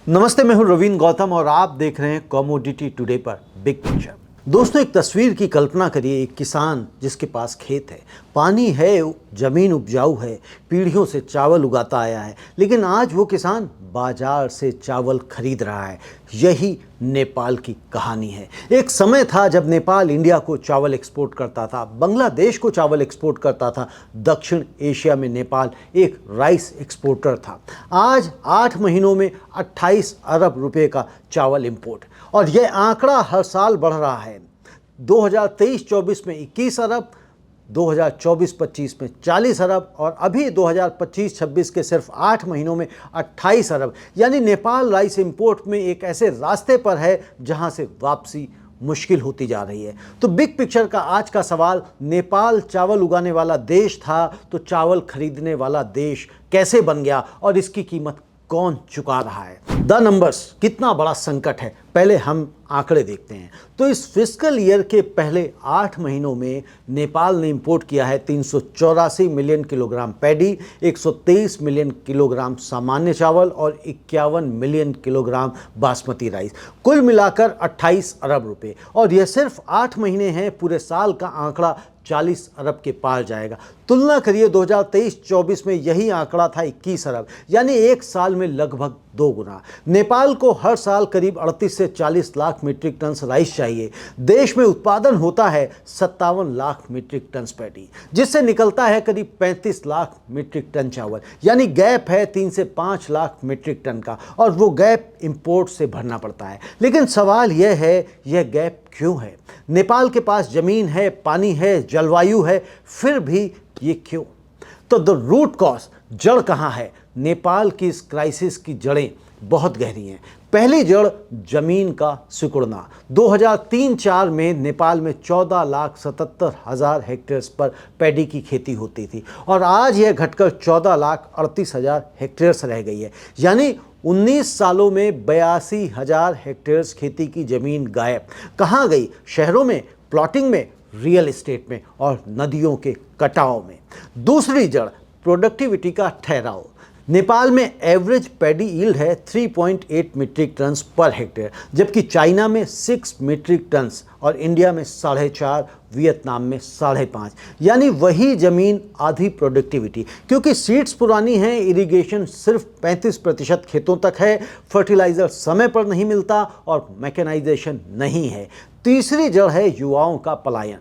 नमस्ते, मैं हूं रवीन गौतम और आप देख रहे हैं कमोडिटी टुडे पर बिग पिक्चर। दोस्तों, एक तस्वीर की कल्पना करिए। एक किसान जिसके पास खेत है, पानी है, जमीन उपजाऊ है, पीढ़ियों से चावल उगाता आया है, लेकिन आज वो किसान बाजार से चावल खरीद रहा है। यही नेपाल की कहानी है। एक समय था जब नेपाल इंडिया को चावल एक्सपोर्ट करता था, बांग्लादेश को चावल एक्सपोर्ट करता था। दक्षिण एशिया में नेपाल एक राइस एक्सपोर्टर था। आज 8 महीनों में 28 अरब रुपए का चावल इंपोर्ट, और यह आंकड़ा हर साल बढ़ रहा है। 2023-24 में 21 अरब, 2024-25 में 40 अरब और अभी 2025-26 के सिर्फ 8 महीनों में 28 अरब। यानी नेपाल राइस इंपोर्ट में एक ऐसे रास्ते पर है जहां से वापसी मुश्किल होती जा रही है। तो बिग पिक्चर का आज का सवाल, नेपाल चावल उगाने वाला देश था तो चावल खरीदने वाला देश कैसे बन गया और इसकी कीमत कौन चुका रहा है? द नंबर्स, कितना बड़ा संकट है। पहले हम आंकड़े देखते हैं। तो इस फिस्कल ईयर के पहले 8 महीनों में नेपाल ने इंपोर्ट किया है 384 million kilogram paddy, 123 million kilogram सामान्य चावल और 51 मिलियन किलोग्राम बासमती राइस। कुल मिलाकर 28 अरब रुपए। और यह सिर्फ 8 महीने हैं, पूरे साल का आंकड़ा 40 अरब के पार जाएगा। तुलना करिए, 2023-24 में यही आंकड़ा था 21 अरब, यानी एक साल में लगभग 2 गुना। नेपाल को हर साल करीब 38 से 40 लाख मीट्रिक टन राइस चाहिए। देश में उत्पादन होता है 57 लाख मीट्रिक टन पैडी, जिससे निकलता है करीब 35 लाख मीट्रिक टन चावल। यानी गैप है 3 से 5 लाख मीट्रिक टन का, और वो गैप इंपोर्ट से भरना पड़ता है। लेकिन सवाल यह है, यह गैप क्यों है? नेपाल के पास जमीन है, पानी है, जलवायु है, फिर भी ये क्यों? तो द रूट कॉज, जड़ कहाँ है? नेपाल की इस क्राइसिस की जड़ें बहुत गहरी हैं। पहली जड़ जमीन का सिकुड़ना। 2003-04 में नेपाल में 14,77,000 हेक्टेयर्स पर पैडी की खेती होती थी, और आज यह घटकर 14,38,000 हेक्टेयर्स रह गई है। यानी 19 सालों में 82,000 हेक्टेयर्स खेती की जमीन गायब। कहाँ गई? शहरों में, प्लॉटिंग में, रियल एस्टेट में और नदियों के कटाव में। दूसरी जड़ प्रोडक्टिविटी का ठहराव। नेपाल में एवरेज पैडी यील्ड है 3.8 मीट्रिक टन्स पर हेक्टेयर, जबकि चाइना में 6 मीट्रिक टन्स और इंडिया में 4.5, वियतनाम में 5.5। यानी वही जमीन, आधी प्रोडक्टिविटी। क्योंकि सीड्स पुरानी हैं, इरिगेशन सिर्फ 35% खेतों तक है, फर्टिलाइजर समय पर नहीं मिलता और मैकेनाइजेशन नहीं है। तीसरी जड़ है युवाओं का पलायन।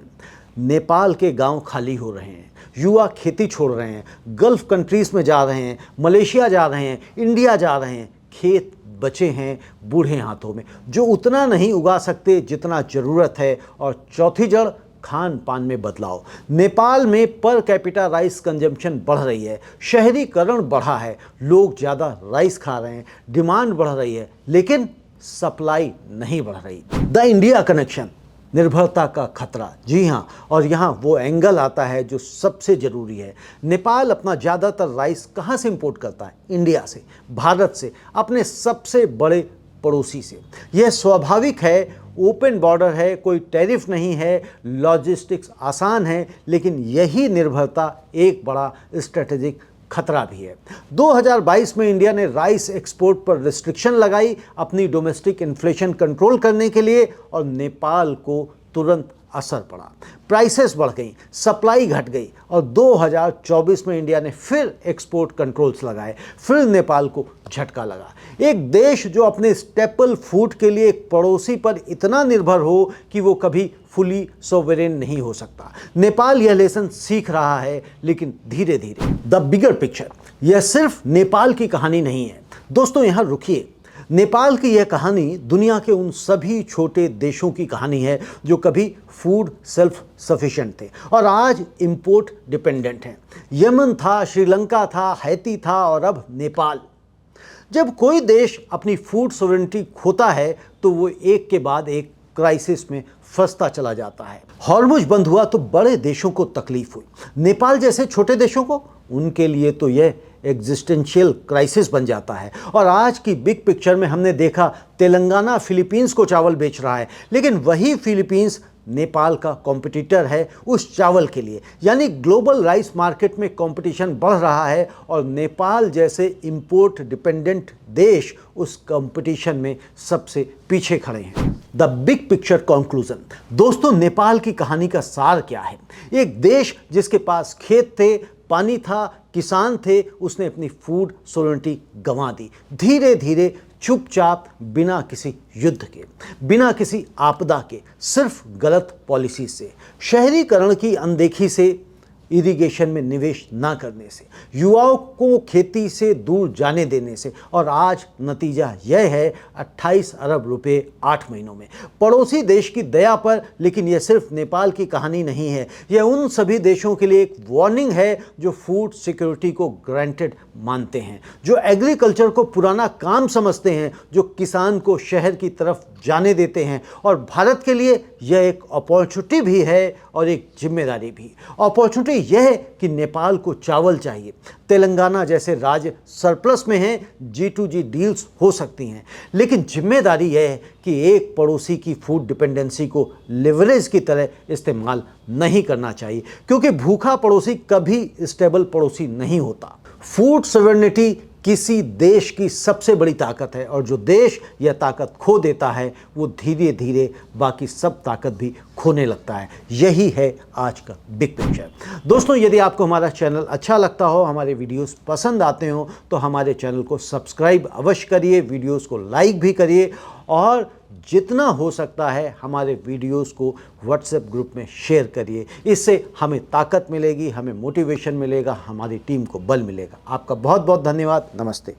नेपाल के गांव खाली हो रहे हैं, युवा खेती छोड़ रहे हैं, गल्फ कंट्रीज़ में जा रहे हैं, मलेशिया जा रहे हैं, इंडिया जा रहे हैं। खेत बचे हैं बूढ़े हाथों में, जो उतना नहीं उगा सकते जितना ज़रूरत है। और चौथी जड़ खान पान में बदलाव। नेपाल में पर कैपिटा राइस कंजम्पशन बढ़ रही है, शहरीकरण बढ़ा है, लोग ज़्यादा राइस खा रहे हैं, डिमांड बढ़ रही है, लेकिन सप्लाई नहीं बढ़ रही। द इंडिया कनेक्शन, निर्भरता का खतरा। जी हाँ, और यहाँ वो एंगल आता है जो सबसे ज़रूरी है। नेपाल अपना ज़्यादातर राइस कहाँ से इंपोर्ट करता है? इंडिया से, भारत से, अपने सबसे बड़े पड़ोसी से। यह स्वाभाविक है, ओपन बॉर्डर है, कोई टैरिफ नहीं है, लॉजिस्टिक्स आसान है, लेकिन यही निर्भरता एक बड़ा स्ट्रेटेजिक खतरा भी है। 2022 में इंडिया ने राइस एक्सपोर्ट पर रिस्ट्रिक्शन लगाई अपनी डोमेस्टिक इन्फ्लेशन कंट्रोल करने के लिए, और नेपाल को तुरंत असर पड़ा। प्राइसेस बढ़ गई, सप्लाई घट गई, और 2024 में इंडिया ने फिर एक्सपोर्ट कंट्रोल्स लगाए। फिर नेपाल को झटका लगा। एक देश जो अपने स्टेपल फूड के लिए एक पड़ोसी पर इतना निर्भर हो कि वो कभी फुली सोवरेन नहीं हो सकता। नेपाल यह लेसन सीख रहा है, लेकिन धीरे धीरे। द बिगर पिक्चर, यह सिर्फ नेपाल की कहानी नहीं है। दोस्तों, यहाँ रुकिए। नेपाल की यह कहानी दुनिया के उन सभी छोटे देशों की कहानी है जो कभी फूड सेल्फ सफिशिएंट थे और आज इंपोर्ट डिपेंडेंट हैं। यमन था, श्रीलंका था, हैती था और अब नेपाल। जब कोई देश अपनी फूड सोवरेनिटी खोता है तो वो एक के बाद एक क्राइसिस में फंसता चला जाता है। हॉर्मुज बंद हुआ तो बड़े देशों को तकलीफ हुई। नेपाल जैसे छोटे देशों को, उनके लिए तो यह एग्जिस्टेंशियल क्राइसिस बन जाता है। और आज की बिग पिक्चर में हमने देखा तेलंगाना फिलीपींस को चावल बेच रहा है, लेकिन वही फिलीपींस नेपाल का कॉम्पिटिटर है उस चावल के लिए। यानी ग्लोबल राइस मार्केट में कंपटीशन बढ़ रहा है और नेपाल जैसे इंपोर्ट डिपेंडेंट देश उस कंपटीशन में सबसे पीछे खड़े हैं। The big picture conclusion. दोस्तों, नेपाल की कहानी का सार क्या है? एक देश जिसके पास खेत थे, पानी था, किसान थे, उसने अपनी फूड सोवरेनिटी गंवा दी। धीरे धीरे चुपचाप, बिना किसी युद्ध के, बिना किसी आपदा के, सिर्फ गलत पॉलिसी से, शहरीकरण की अनदेखी से, इरिगेशन में निवेश ना करने से, युवाओं को खेती से दूर जाने देने से, और आज नतीजा यह है 28 अरब रुपए 8 महीनों में। पड़ोसी देश की दया पर। लेकिन यह सिर्फ नेपाल की कहानी नहीं है, यह उन सभी देशों के लिए एक वार्निंग है जो फूड सिक्योरिटी को ग्रांटेड मानते हैं, जो एग्रीकल्चर को पुराना काम समझते हैं, जो किसान को शहर की तरफ जाने देते हैं। और भारत के लिए यह एक अपॉर्चुनिटी भी है और एक जिम्मेदारी भी। अपॉर्चुनिटी यह है कि नेपाल को चावल चाहिए। तेलंगाना जैसे राज्य सरप्लस में हैं, G2G डील्स हो सकती हैं। लेकिन जिम्मेदारी यह है कि एक पड़ोसी की फूड डिपेंडेंसी को लिवरेज की तरह इस्तेमाल नहीं करना चाहिए, क्योंकि भूखा पड़ोसी कभी स्टेबल पड़ोसी नहीं होता। फूड सॉवरेनिटी किसी देश की सबसे बड़ी ताकत है, और जो देश यह ताकत खो देता है वो धीरे धीरे बाकी सब ताकत भी खोने लगता है। यही है आज का बिग पिक्चर। दोस्तों, यदि आपको हमारा चैनल अच्छा लगता हो, हमारे वीडियोस पसंद आते हो, तो हमारे चैनल को सब्सक्राइब अवश्य करिए, वीडियोस को लाइक भी करिए, और जितना हो सकता है हमारे वीडियोस को व्हाट्सएप ग्रुप में शेयर करिए। इससे हमें ताकत मिलेगी, हमें मोटिवेशन मिलेगा, हमारी टीम को बल मिलेगा। आपका बहुत बहुत धन्यवाद। नमस्ते।